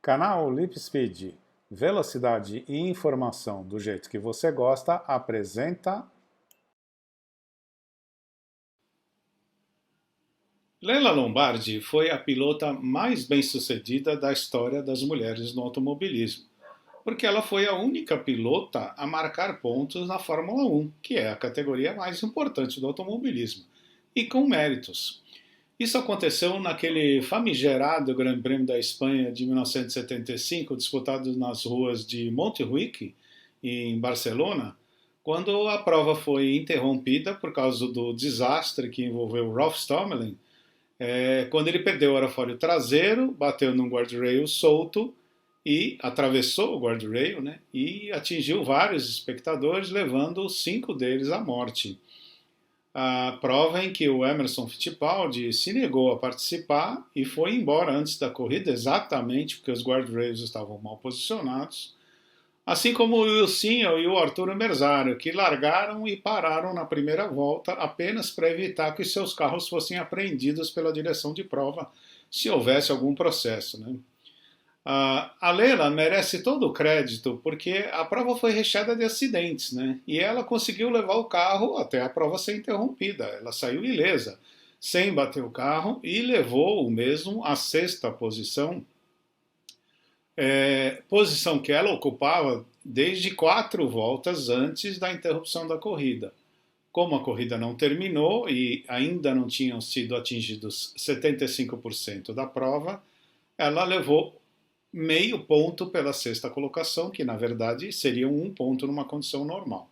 Canal Lip Speed, velocidade e informação do jeito que você gosta, apresenta... Leila Lombardi foi a pilota mais bem-sucedida da história das mulheres no automobilismo, porque ela foi a única pilota a marcar pontos na Fórmula 1, que é a categoria mais importante do automobilismo, e com méritos. Isso aconteceu naquele famigerado Grande Prêmio da Espanha de 1975, disputado nas ruas de Montjuïc, em Barcelona, quando a prova foi interrompida por causa do desastre que envolveu Ralf Stommelen, quando ele perdeu o aerofólio traseiro, bateu num guardrail solto e atravessou o guardrail, né, e atingiu vários espectadores, levando 5 deles à morte. A prova em que o Emerson Fittipaldi se negou a participar e foi embora antes da corrida, exatamente porque os guardrails estavam mal posicionados, assim como o Wilsinho e o Arturo Merzario, que largaram e pararam na primeira volta apenas para evitar que seus carros fossem apreendidos pela direção de prova se houvesse algum processo, né? A Leila merece todo o crédito porque a prova foi recheada de acidentes, né? E ela conseguiu levar o carro até a prova ser interrompida. Ela saiu ilesa, sem bater o carro, e levou o mesmo à 6ª posição, posição que ela ocupava desde 4 voltas antes da interrupção da corrida. Como a corrida não terminou e ainda não tinham sido atingidos 75% da prova, ela levou meio ponto pela 6ª colocação, que na verdade seria 1 ponto numa condição normal.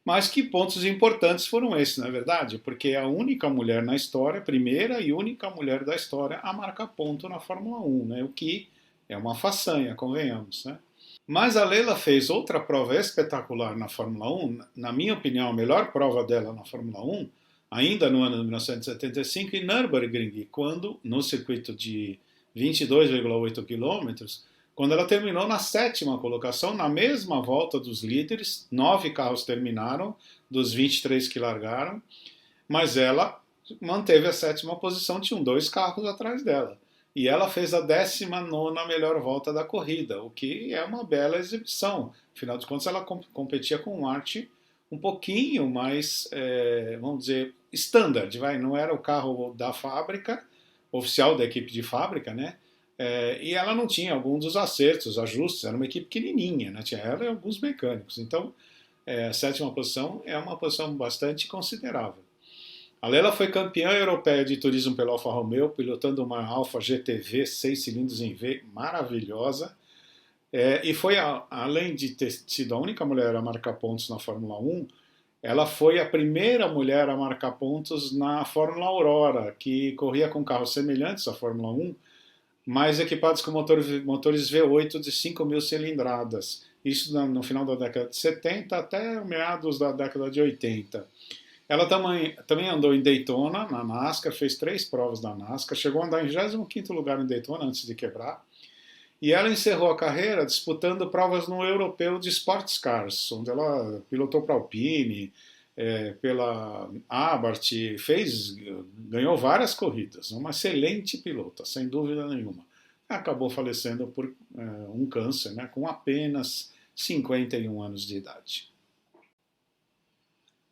Mas que pontos importantes foram esses, não é verdade? Porque é a única mulher na história, primeira e única mulher da história a marcar ponto na Fórmula 1, né? O que é uma façanha, convenhamos, né? Mas a Leila fez outra prova espetacular na Fórmula 1, na minha opinião, a melhor prova dela na Fórmula 1, ainda no ano de 1975, em Nürburgring, quando, no circuito de 22,8 quilômetros, quando ela terminou na 7ª colocação, na mesma volta dos líderes, 9 carros terminaram, dos 23 que largaram, mas ela manteve a 7ª posição, tinham 2 carros atrás dela. E ela fez a 19ª melhor volta da corrida, o que é uma bela exibição. Afinal de contas, ela competia com um arte um pouquinho mais, vamos dizer, standard, não era o carro da fábrica, oficial da equipe de fábrica, né? E ela não tinha alguns dos acertos, ajustes, era uma equipe pequenininha, né? Tinha ela e alguns mecânicos. Então, a 7ª posição é uma posição bastante considerável. A Leila foi campeã europeia de turismo pela Alfa Romeo, pilotando uma Alfa GTV 6 cilindros em V maravilhosa. E foi, além de ter sido a única mulher a marcar pontos na Fórmula 1, ela foi a primeira mulher a marcar pontos na Fórmula Aurora, que corria com carros semelhantes à Fórmula 1, mas equipados com motores V8 de 5.000 cilindradas. Isso no final da década de 70 até meados da década de 80. Ela também andou em Daytona, na NASCAR, fez 3 provas da NASCAR, chegou a andar em 25º lugar em Daytona antes de quebrar. E ela encerrou a carreira disputando provas no europeu de Sports Cars, onde ela pilotou para a Alpine, pela Abarth, ganhou várias corridas, uma excelente pilota, sem dúvida nenhuma. Acabou falecendo por um câncer, né, com apenas 51 anos de idade.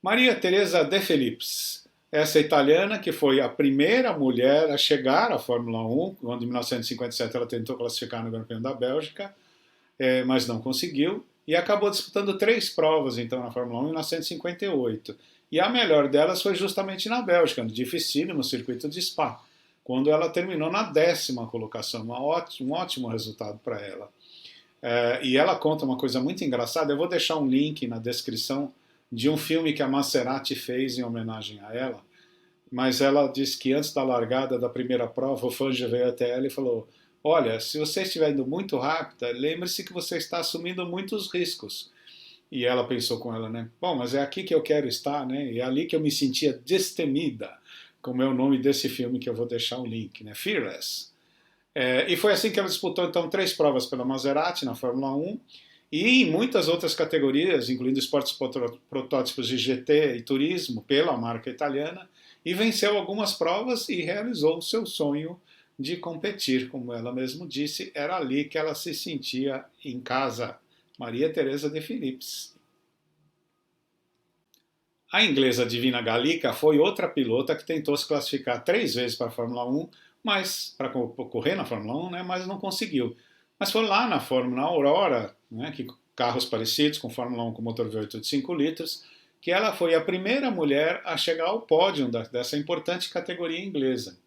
Maria Teresa De Felips, essa italiana que foi a primeira mulher a chegar à Fórmula 1, quando em 1957 ela tentou classificar no Grande Prêmio da Bélgica, mas não conseguiu, e acabou disputando 3 provas então na Fórmula 1 em 1958. E a melhor delas foi justamente na Bélgica, no dificílimo circuito de Spa, quando ela terminou na 10ª colocação, um ótimo resultado para ela. E ela conta uma coisa muito engraçada, eu vou deixar um link na descrição de um filme que a Maserati fez em homenagem a ela, mas ela disse que antes da largada da primeira prova, o Fangio veio até ela e falou: olha, se você estiver indo muito rápida, lembre-se que você está assumindo muitos riscos. E ela pensou com ela, né? Bom, mas é aqui que eu quero estar, né? E é ali que eu me sentia destemida, como é o nome desse filme que eu vou deixar o link, né? Fearless. E foi assim que ela disputou, então, 3 provas pela Maserati na Fórmula 1, e em muitas outras categorias, incluindo esportes protótipos de GT e turismo pela marca italiana, e venceu algumas provas e realizou o seu sonho de competir. Como ela mesma disse, era ali que ela se sentia em casa. Maria Teresa de Philipps. A inglesa Divina Gallica foi outra pilota que tentou se classificar 3 vezes para a Fórmula 1, mas para correr na Fórmula 1, né, mas não conseguiu. Mas foi lá na Fórmula Aurora, né, que carros parecidos com Fórmula 1 com motor V8 de 5 litros, que ela foi a primeira mulher a chegar ao pódio dessa importante categoria inglesa.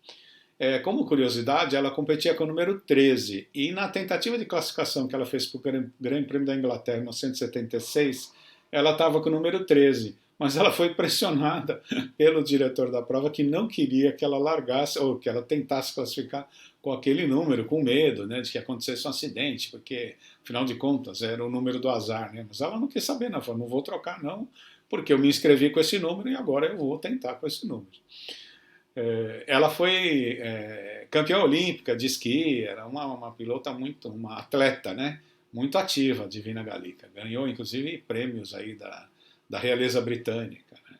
Como curiosidade, ela competia com o número 13 e na tentativa de classificação que ela fez para o Grande Prêmio da Inglaterra em 1976, ela estava com o número 13, mas ela foi pressionada pelo diretor da prova que não queria que ela largasse ou que ela tentasse classificar com aquele número, com medo, né, de que acontecesse um acidente, porque afinal de contas era o número do azar, né? Mas ela não quis saber, não, falou, não vou trocar não, porque eu me inscrevi com esse número e agora eu vou tentar com esse número. Ela foi campeã olímpica de esqui, era uma pilota uma atleta, né? Muito ativa, a Divina Gallica. Ganhou, inclusive, prêmios aí da realeza britânica. Né?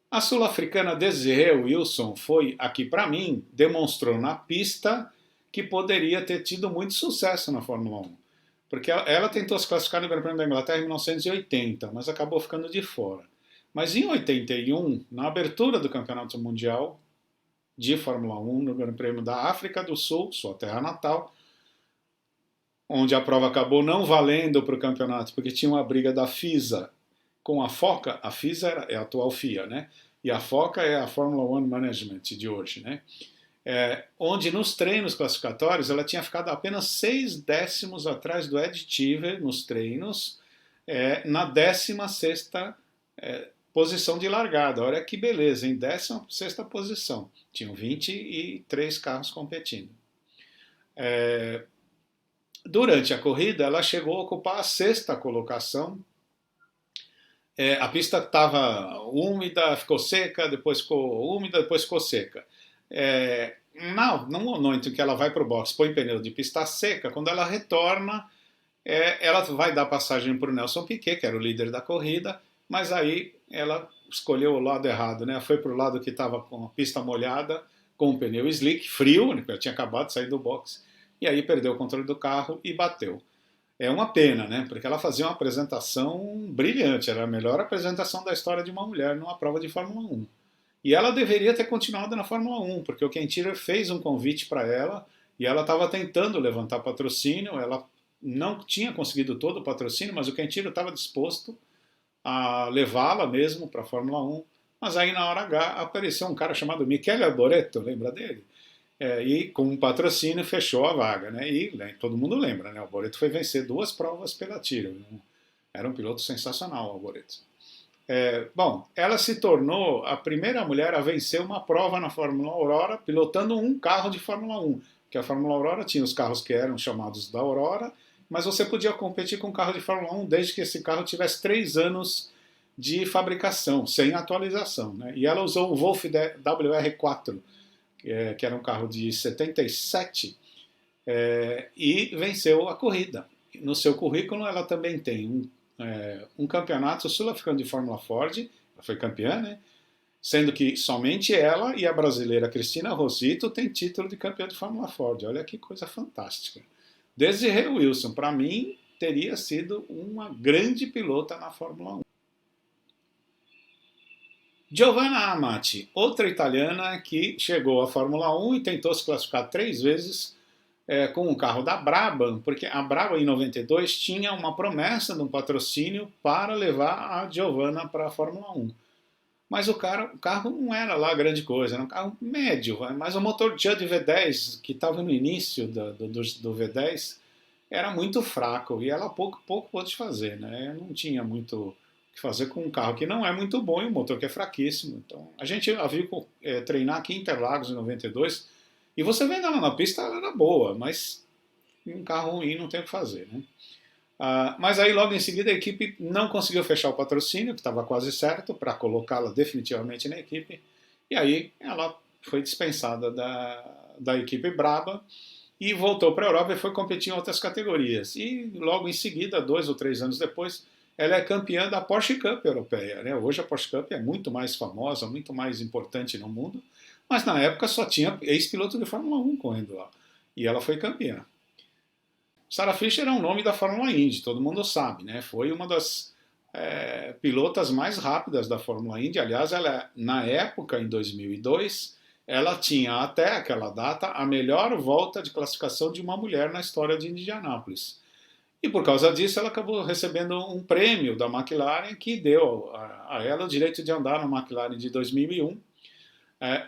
A sul-africana Desiree Wilson foi, aqui para mim, demonstrou na pista que poderia ter tido muito sucesso na Fórmula 1. Porque ela tentou se classificar no Grande Prêmio da Inglaterra em 1980, mas acabou ficando de fora. Mas em 81, na abertura do Campeonato Mundial de Fórmula 1, no Grande Prêmio da África do Sul, sua terra natal, onde a prova acabou não valendo para o campeonato, porque tinha uma briga da FISA com a FOCA. A FISA é a atual FIA, né? E a FOCA é a Formula One Management de hoje, né? Onde nos treinos classificatórios ela tinha ficado apenas 6 décimos atrás do Ed Cheever nos treinos, na 16ª posição de largada. Olha que beleza, em 16ª posição. Tinham 23 carros competindo. Durante a corrida, ela chegou a ocupar a 6ª colocação. A pista estava úmida, ficou seca, depois ficou úmida, depois ficou seca. No momento em que ela vai para o box, põe pneu de pista seca, quando ela retorna, ela vai dar passagem para o Nelson Piquet, que era o líder da corrida, mas aí ela escolheu o lado errado, né? Foi para o lado que estava com a pista molhada, com o pneu slick, frio, né? Ela tinha acabado de sair do box, e aí perdeu o controle do carro e bateu. É uma pena, né? Porque ela fazia uma apresentação brilhante, era a melhor apresentação da história de uma mulher numa prova de Fórmula 1. E ela deveria ter continuado na Fórmula 1, porque o Ken Tiller fez um convite para ela e ela estava tentando levantar patrocínio, ela não tinha conseguido todo o patrocínio, mas o Ken Tiller estava disposto a levá-la mesmo para a Fórmula 1. Mas aí na hora H apareceu um cara chamado Michele Alboreto, lembra dele? E com um patrocínio fechou a vaga, né? E todo mundo lembra, né? O Alboreto foi vencer 2 provas pela Tyrrell. Era um piloto sensacional, o Alboreto. Bom, ela se tornou a primeira mulher a vencer uma prova na Fórmula Aurora, pilotando um carro de Fórmula 1. Que a Fórmula Aurora tinha os carros que eram chamados da Aurora, mas você podia competir com um carro de Fórmula 1 desde que esse carro tivesse 3 anos de fabricação, sem atualização. Né? E ela usou o Wolf WR4, que era um carro de 77, e venceu a corrida. No seu currículo, ela também tem um campeonato sul-africano de Fórmula Ford, ela foi campeã, né? Sendo que somente ela e a brasileira Cristina Rosito têm título de campeã de Fórmula Ford. Olha que coisa fantástica. Desiree Wilson, para mim, teria sido uma grande pilota na Fórmula 1. Giovanna Amati, outra italiana que chegou à Fórmula 1 e tentou se classificar 3 vezes com um carro da Brabham, porque a Brabham em 92 tinha uma promessa de um patrocínio para levar a Giovanna para a Fórmula 1. Mas o carro não era lá grande coisa, era um carro médio, mas o motor Judd V10, que estava no início do V10, era muito fraco e ela pouco pôde fazer, né? Não tinha muito o que fazer com um carro que não é muito bom e um motor que é fraquíssimo. Então, a gente a viu treinar aqui em Interlagos em 92 e você vendo ela na pista, ela era boa, mas um carro ruim não tem o que fazer, né? Mas aí logo em seguida a equipe não conseguiu fechar o patrocínio, que estava quase certo, para colocá-la definitivamente na equipe, e aí ela foi dispensada da equipe Brabham e voltou para a Europa e foi competir em outras categorias. E logo em seguida, 2 ou 3 anos depois, ela é campeã da Porsche Cup europeia. Né? Hoje a Porsche Cup é muito mais famosa, muito mais importante no mundo Mas na época só tinha ex-piloto de Fórmula 1 correndo lá. E ela foi campeã. Sarah Fisher é um nome da Fórmula Indy, todo mundo sabe, né? Foi uma das pilotas mais rápidas da Fórmula Indy. Aliás, ela, na época, em 2002, ela tinha até aquela data a melhor volta de classificação de uma mulher na história de Indianápolis. E por causa disso, ela acabou recebendo um prêmio da McLaren que deu a ela o direito de andar na McLaren de 2001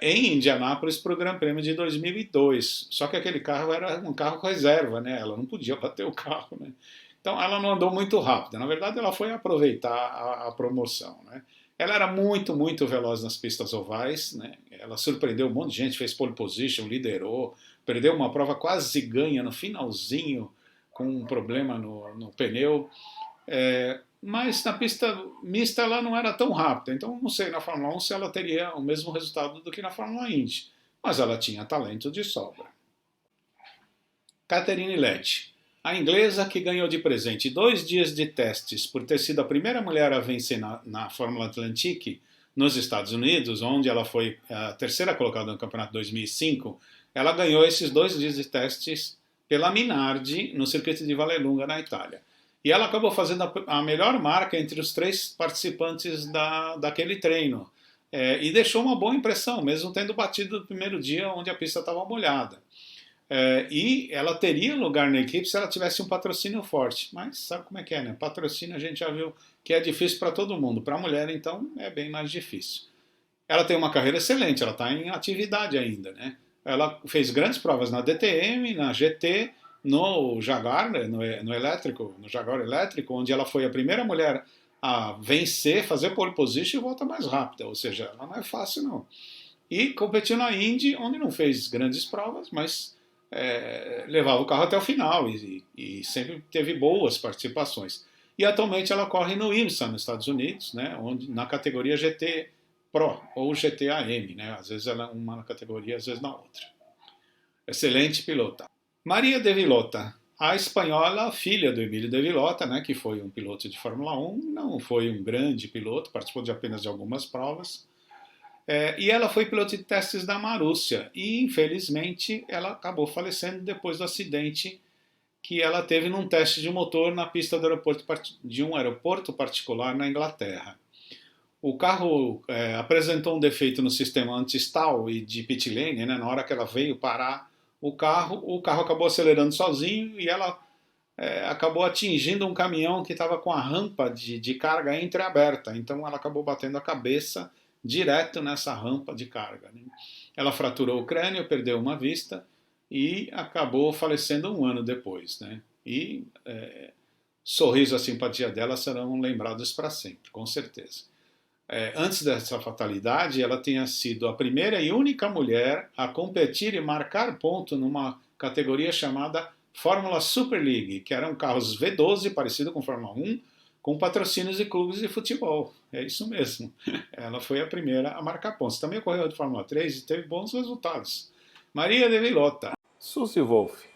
em Indianápolis para o Grande Prêmio de 2002. Só que aquele carro era um carro reserva, né? Ela não podia bater o carro, né? Então ela não andou muito rápida. Na verdade, ela foi aproveitar a promoção, né? Ela era muito, muito veloz nas pistas ovais, né? Ela surpreendeu um monte de gente, fez pole position, liderou, perdeu uma prova quase ganha no finalzinho com um problema no pneu. Mas na pista mista ela não era tão rápida, então não sei na Fórmula 1 se ela teria o mesmo resultado do que na Fórmula Indy, mas ela tinha talento de sobra. Catherine Led, a inglesa que ganhou de presente 2 dias de testes por ter sido a primeira mulher a vencer na Fórmula Atlantique nos Estados Unidos, onde ela foi a terceira colocada no campeonato 2005, ela ganhou esses 2 dias de testes pela Minardi no circuito de Vallelunga, na Itália. E ela acabou fazendo a melhor marca entre os 3 participantes daquele treino. E deixou uma boa impressão, mesmo tendo batido no primeiro dia onde a pista estava molhada. E ela teria lugar na equipe se ela tivesse um patrocínio forte. Mas sabe como é que é, né? Patrocínio a gente já viu que é difícil para todo mundo. Para a mulher, então, é bem mais difícil. Ela tem uma carreira excelente, ela está em atividade ainda, né? Ela fez grandes provas na DTM, na GT, no Jaguar, no elétrico, no Jaguar elétrico, onde ela foi a primeira mulher a vencer, fazer pole position e volta mais rápida. Ou seja, ela não é fácil não. E competiu na Indy, onde não fez grandes provas, mas levava o carro até o final e sempre teve boas participações. E atualmente ela corre no IMSA, nos Estados Unidos, né, onde, na categoria GT Pro ou GT-AM, né, às vezes ela é uma na categoria, às vezes na outra. Excelente pilota. Maria de Villota, a espanhola, filha do Emílio de Villota, né, que foi um piloto de Fórmula 1, não foi um grande piloto, participou de apenas de algumas provas. E ela foi piloto de testes da Marúcia e, infelizmente, ela acabou falecendo depois do acidente que ela teve num teste de motor na pista de um aeroporto particular na Inglaterra. O carro apresentou um defeito no sistema anti-stall e de pit lane, né? Na hora que ela veio parar o carro acabou acelerando sozinho e ela acabou atingindo um caminhão que estava com a rampa de carga entreaberta. Então ela acabou batendo a cabeça direto nessa rampa de carga, né? Ela fraturou o crânio, perdeu uma vista e acabou falecendo um ano depois, né? E sorriso e a simpatia dela serão lembrados para sempre, com certeza. Antes dessa fatalidade, ela tinha sido a primeira e única mulher a competir e marcar ponto numa categoria chamada Fórmula Super League, que eram carros V12, parecido com Fórmula 1, com patrocínios de clubes de futebol. É isso mesmo. Ela foi a primeira a marcar pontos. Também correu de Fórmula 3 e teve bons resultados. Maria de Villota. Suzy Wolff,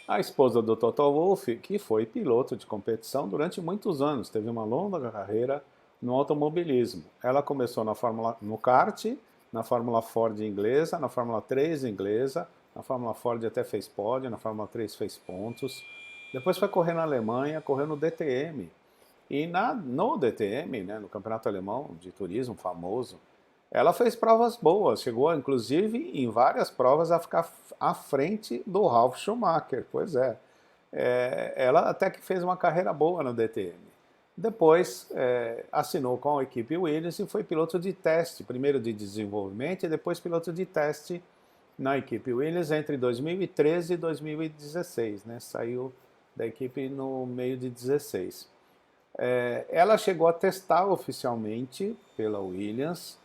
a esposa do Toto Wolff, que foi piloto de competição durante muitos anos, teve uma longa carreira no automobilismo. Ela começou no kart, na Fórmula Ford inglesa, na Fórmula 3 inglesa, na Fórmula Ford até fez pódio, na Fórmula 3 fez pontos. Depois foi correr na Alemanha, correu no DTM. E no DTM, né, no Campeonato Alemão de Turismo famoso, ela fez provas boas, chegou inclusive em várias provas a ficar à frente do Ralf Schumacher. Pois ela até que fez uma carreira boa no DTM. Depois assinou com a equipe Williams e foi piloto de teste, primeiro de desenvolvimento e depois piloto de teste na equipe Williams entre 2013 e 2016, né? Saiu da equipe no meio de 16. Ela chegou a testar oficialmente pela Williams,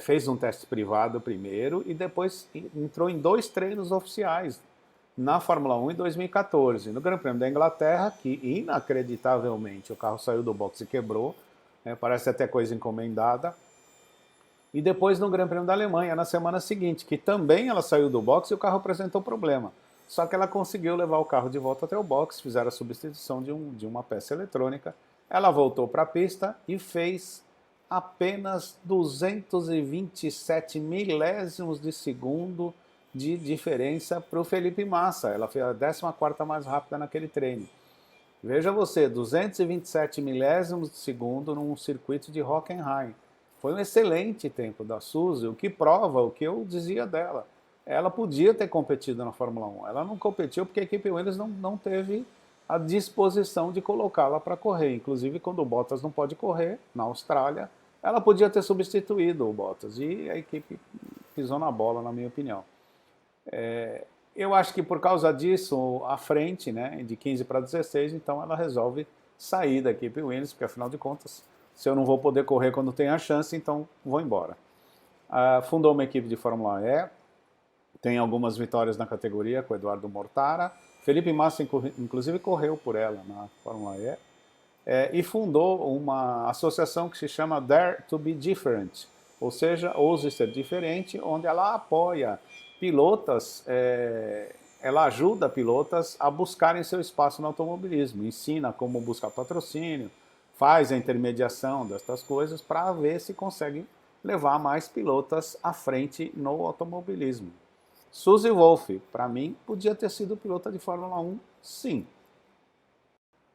fez um teste privado primeiro e depois entrou em 2 treinos oficiais na Fórmula 1 em 2014. No Grande Prêmio da Inglaterra, que inacreditavelmente o carro saiu do boxe e quebrou, parece até coisa encomendada. E depois no Grande Prêmio da Alemanha, na semana seguinte, que também ela saiu do boxe e o carro apresentou problema. Só que ela conseguiu levar o carro de volta até o boxe, fizeram a substituição de uma peça eletrônica. Ela voltou para a pista e fez apenas 227 milésimos de segundo de diferença para o Felipe Massa. Ela foi a 14ª mais rápida naquele treino. Veja você, 227 milésimos de segundo num circuito de Hockenheim. Foi um excelente tempo da Suzy, o que prova o que eu dizia dela. Ela podia ter competido na Fórmula 1. Ela não competiu porque a equipe Williams não teve a disposição de colocá-la para correr. Inclusive, quando o Bottas não pode correr, na Austrália, ela podia ter substituído o Bottas. E a equipe pisou na bola, na minha opinião. Eu acho que por causa disso, a frente, né, de 15 para 16, então ela resolve sair da equipe Williams, porque afinal de contas, se eu não vou poder correr quando tem a chance, então vou embora. Fundou uma equipe de Fórmula E, tem algumas vitórias na categoria com o Eduardo Mortara. Felipe Massa, inclusive, correu por ela na Fórmula E. E fundou uma associação que se chama Dare to be Different, ou seja, Ouse Ser Diferente, onde ela apoia pilotas, ela ajuda pilotas a buscarem seu espaço no automobilismo, ensina como buscar patrocínio, faz a intermediação destas coisas para ver se consegue levar mais pilotas à frente no automobilismo. Suzy Wolff, para mim, podia ter sido pilota de Fórmula 1, sim.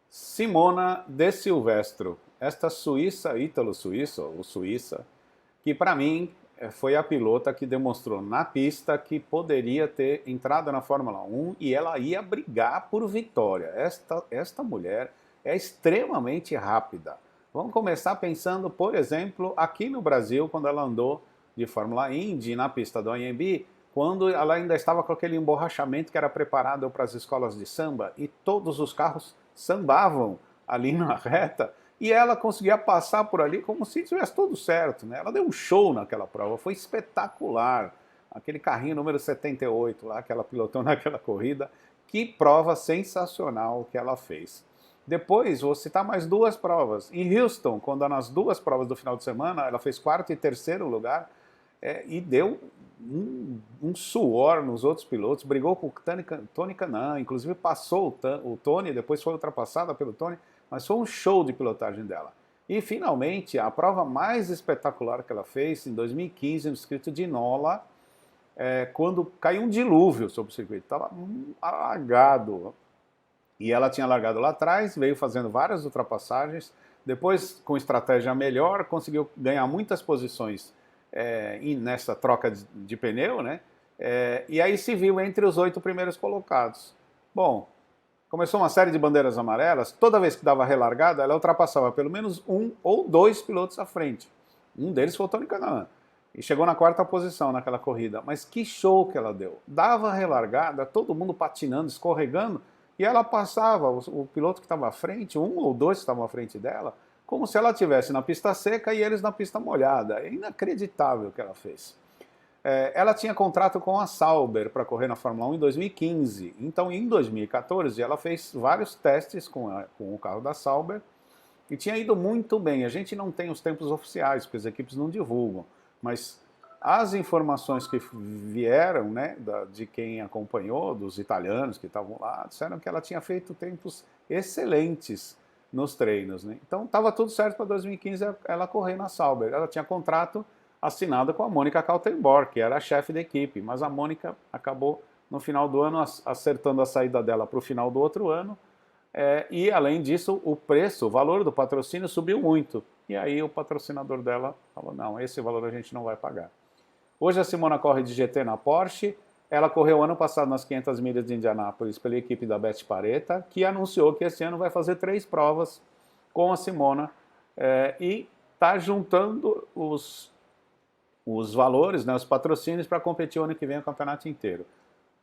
Simona De Silvestro, esta suíça, ítalo-suíça, ou suíça, que para mim foi a pilota que demonstrou na pista que poderia ter entrado na Fórmula 1 e ela ia brigar por vitória. Esta mulher é extremamente rápida. Vamos começar pensando, por exemplo, aqui no Brasil, quando ela andou de Fórmula Indy na pista do AMB, quando ela ainda estava com aquele emborrachamento que era preparado para as escolas de samba e todos os carros sambavam ali na reta e ela conseguia passar por ali como se tivesse tudo certo, né? Ela deu um show naquela prova, foi espetacular. Aquele carrinho número 78 lá que ela pilotou naquela corrida, que prova sensacional que ela fez. Depois, vou citar mais duas provas. Em Houston, quando nas duas provas do final de semana, ela fez 4º e 3º lugar e deu um suor nos outros pilotos, brigou com o Tony Kanaan, inclusive passou o Tony, depois foi ultrapassada pelo Tony, mas foi um show de pilotagem dela. E finalmente, a prova mais espetacular que ela fez, em 2015, no circuito de Imola, quando caiu um dilúvio sobre o circuito, estava alagado. E ela tinha largado lá atrás, veio fazendo várias ultrapassagens, depois, com estratégia melhor, conseguiu ganhar muitas posições nessa troca de pneu, né? E aí se viu entre os 8 primeiros colocados. Bom, começou uma série de bandeiras amarelas, toda vez que dava relargada, ela ultrapassava pelo menos 1 ou 2 pilotos à frente. Um deles foi o Tony Kanaan, e chegou na 4ª posição naquela corrida. Mas que show que ela deu! Dava relargada, todo mundo patinando, escorregando, e ela passava o piloto que estava à frente, 1 ou 2 que estavam à frente dela, como se ela estivesse na pista seca e eles na pista molhada. É inacreditável o que ela fez. Ela tinha contrato com a Sauber para correr na Fórmula 1 em 2015. Então, em 2014, ela fez vários testes com o carro da Sauber e tinha ido muito bem. A gente não tem os tempos oficiais, porque as equipes não divulgam, mas as informações que vieram, né, de quem acompanhou, dos italianos que estavam lá, disseram que ela tinha feito tempos excelentes nos treinos, né? Então estava tudo certo para 2015 ela correr na Sauber. Ela tinha contrato assinado com a Mônica Kaltenborg, que era a chefe da equipe, mas a Mônica acabou no final do ano acertando a saída dela para o final do outro ano, e além disso o valor do patrocínio subiu muito, e aí o patrocinador dela falou, não, esse valor a gente não vai pagar. Hoje a Simona corre de GT na Porsche. Ela correu ano passado nas 500 milhas de Indianápolis pela equipe da Beth Paretta, que anunciou que esse ano vai fazer 3 provas com a Simona e está juntando os valores, né, os patrocínios para competir o ano que vem o campeonato inteiro.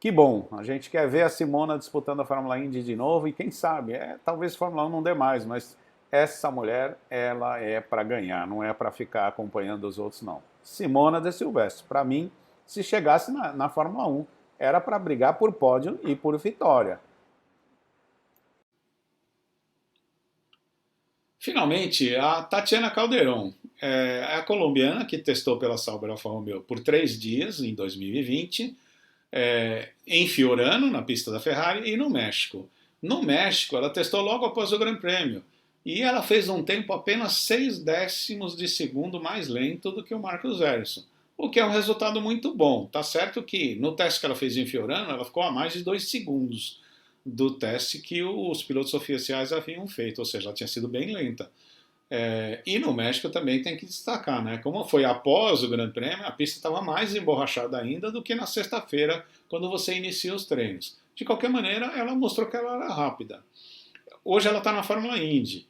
Que bom, a gente quer ver a Simona disputando a Fórmula Indy de novo e quem sabe, talvez a Fórmula 1 não dê mais, mas essa mulher, ela é para ganhar, não é para ficar acompanhando os outros não. Simona De Silvestro, para mim, se chegasse na Fórmula 1, era para brigar por pódio e por vitória. Finalmente, a Tatiana Calderon, a colombiana que testou pela Sauber Alfa Romeo por 3 dias em 2020, em Fiorano, na pista da Ferrari, e no México. No México, ela testou logo após o Grande Prêmio. E ela fez um tempo apenas 6 décimos de segundo mais lento do que o Marcus Ericsson, o que é um resultado muito bom. Tá certo que no teste que ela fez em Fiorano, ela ficou a mais de 2 segundos do teste que os pilotos oficiais haviam feito, ou seja, ela tinha sido bem lenta. E no México também tem que destacar, né? Como foi após o Grande Prêmio, a pista estava mais emborrachada ainda do que na sexta-feira, quando você inicia os treinos. De qualquer maneira, ela mostrou que ela era rápida. Hoje ela está na Fórmula Indy.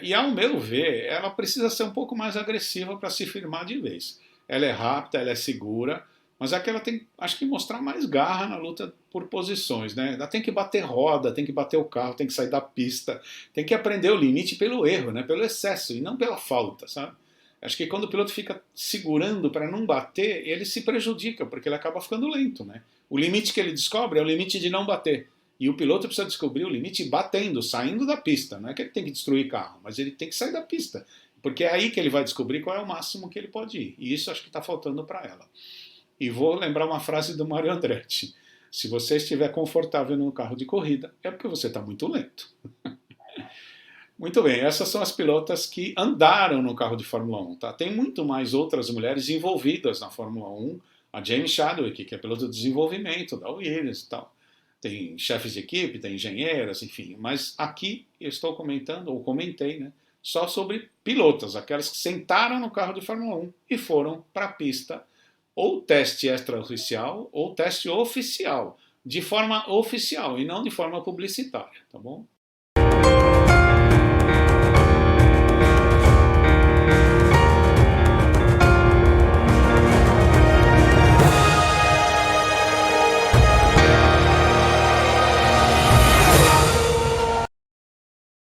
E ao meu ver, ela precisa ser um pouco mais agressiva para se firmar de vez. Ela é rápida, ela é segura, mas é que ela tem, acho que, mostrar mais garra na luta por posições, né? Ela tem que bater roda, tem que bater o carro, tem que sair da pista, tem que aprender o limite pelo erro, né? Pelo excesso e não pela falta, sabe? Acho que quando o piloto fica segurando para não bater, ele se prejudica, porque ele acaba ficando lento, né? O limite que ele descobre é o limite de não bater. E o piloto precisa descobrir o limite batendo, saindo da pista. Não é que ele tem que destruir carro, mas ele tem que sair da pista. Porque é aí que ele vai descobrir qual é o máximo que ele pode ir. E isso acho que está faltando para ela. E vou lembrar uma frase do Mario Andretti. Se você estiver confortável no carro de corrida, é porque você está muito lento. Muito bem, essas são as pilotas que andaram no carro de Fórmula 1. Tá? Tem muito mais outras mulheres envolvidas na Fórmula 1. A Jamie Chadwick, que é piloto de desenvolvimento da Williams e tal. Tem chefes de equipe, tem engenheiras, enfim. Mas aqui eu estou comentando, ou comentei, né, só sobre pilotas, aquelas que sentaram no carro de Fórmula 1 e foram para a pista, ou teste extraoficial, ou teste oficial, de forma oficial e não de forma publicitária, tá bom?